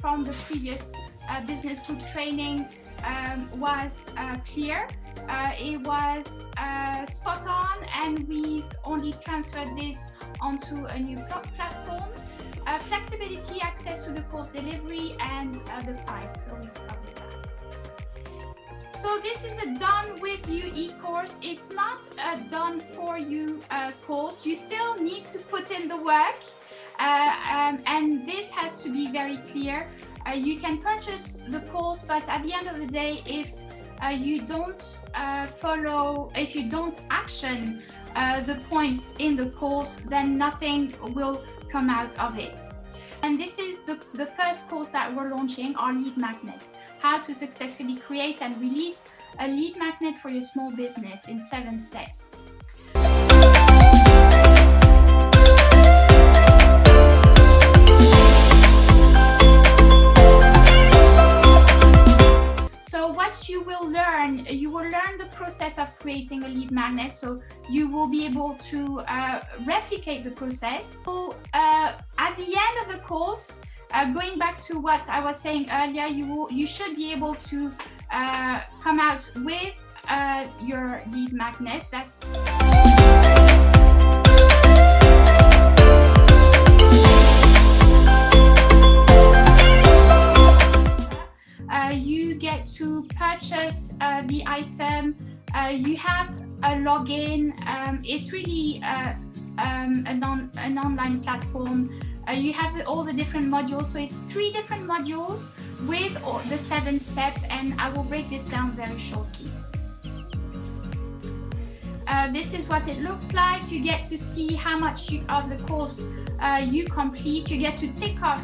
from the previous business group training was clear. It was spot on, and we've only transferred this onto a new platform. Flexibility, access to the course delivery, and the price. So we've covered that. So this is a done with you e-course. It's not a done for you course. You still need to put in the work, and this has to be very clear. You can purchase the course, but at the end of the day, if you don't if you don't action the points in the course, then nothing will come out of it. And this is the first course that we're launching, our lead magnet, how to successfully create and release a lead magnet for your small business in 7 steps. You will learn the process of creating a lead magnet, so you will be able to replicate the process. So at the end of the course, going back to what I was saying earlier, you should be able to come out with your lead magnet. You get to purchase the item. You have a login. It's really an online platform. You have all the different modules. So it's 3 different modules with the 7 steps, and I will break this down very shortly. This is what it looks like. You get to see how much of the course you complete. You get to tick off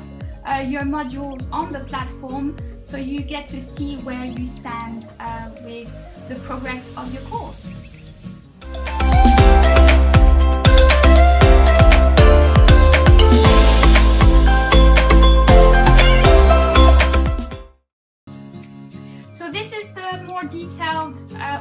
your modules on the platform, so you get to see where you stand with the progress of your course. So this is the more detailed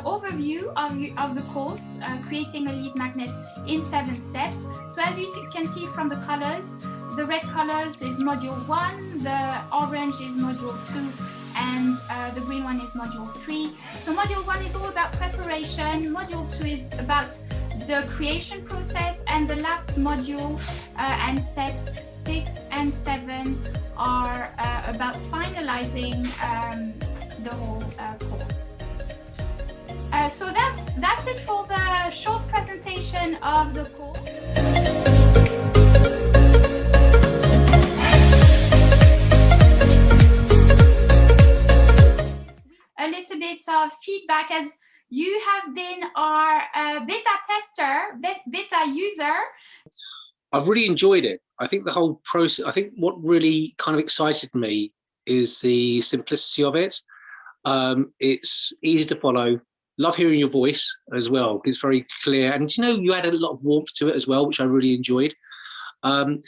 overview of the course, creating a lead magnet in 7 steps. So as you can see from the colors, the red colors is module 1, the orange is module 2, and the green one is module 3. So module 1 is all about preparation, module 2 is about the creation process, and the last module and steps 6 and 7 are about finalizing the whole course. So that's it for the short presentation of the course. A little bit of feedback, as you have been our beta tester, beta user. I've really enjoyed it. I think the whole process, I think what really kind of excited me is the simplicity of it. It's easy to follow. Love hearing your voice as well. It's very clear. And you know, you added a lot of warmth to it as well, which I really enjoyed. The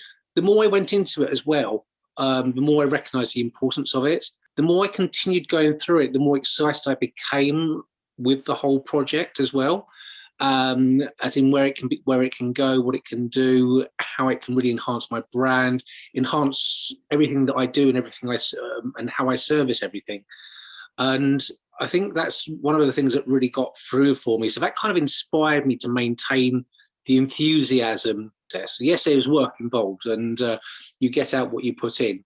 more I went into it as well, the more I recognized the importance of it. The more I continued going through it, the more excited I became with the whole project as well, as in where it can go, what it can do, how it can really enhance my brand, enhance everything that I do and everything and how I service everything. And I think that's one of the things that really got through for me. So that kind of inspired me to maintain the enthusiasm. Yes, there was work involved, and you get out what you put in.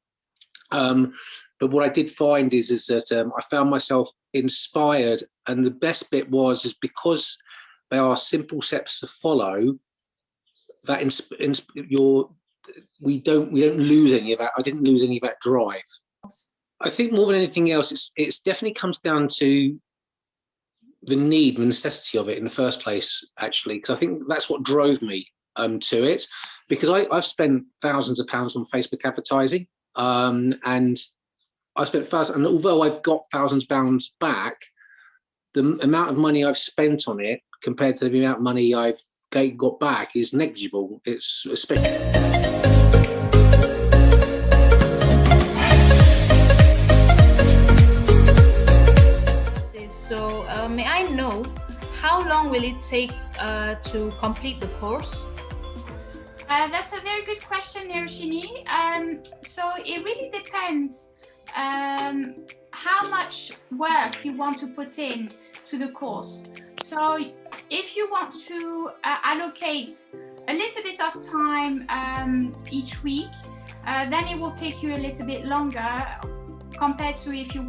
But what I did find is that I found myself inspired, and the best bit is because they are simple steps to follow. That we don't lose any of that. I didn't lose any of that drive. I think more than anything else, it's definitely comes down to the need, the necessity of it in the first place, actually, because I think that's what drove me to it. Because I've spent thousands of pounds on Facebook advertising. And I spent thousands, and although I've got thousands of pounds back, the amount of money I've spent on it compared to the amount of money I've got back is negligible. It's especially. So may I know how long will it take to complete the course? That's a very good question, Niroshini. So it really depends how much work you want to put in to the course. So if you want to allocate a little bit of time each week, then it will take you a little bit longer compared to if you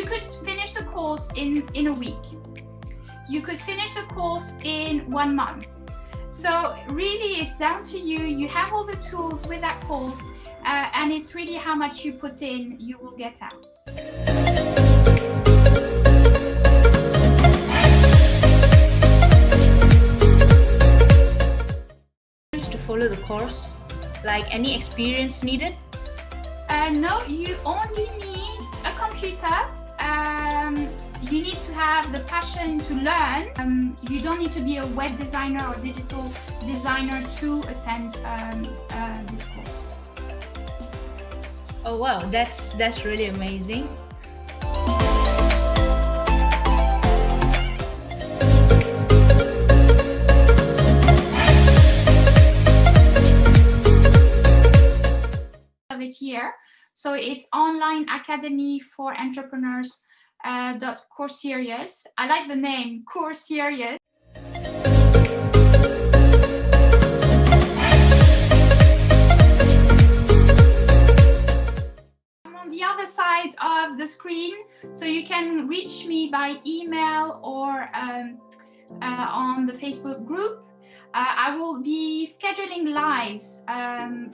could finish the course in a week. You could finish the course in 1 month. So really it's down to you. You have all the tools with that course, and it's really how much you put in, you will get out. To follow the course, like any experience needed? No, you only need a computer. You need to have the passion to learn. You don't need to be a web designer or digital designer to attend this course. Oh wow, that's really amazing. Of it here. So it's online academy for entrepreneurs .course series. I like the name course series. I'm on the other side of the screen, so you can reach me by email or on the Facebook group. I will be scheduling lives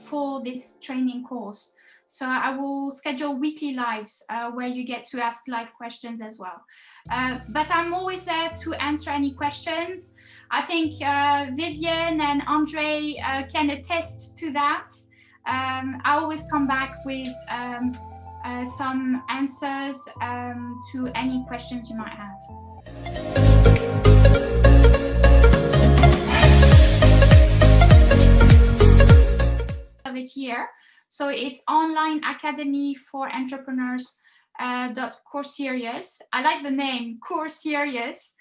for this training course. So I will schedule weekly lives where you get to ask live questions as well. But I'm always there to answer any questions. I think Vivian and Andre can attest to that. I always come back with some answers to any questions you might have. Of it here. So it's online academy for entrepreneurs .course series. I like the name course series.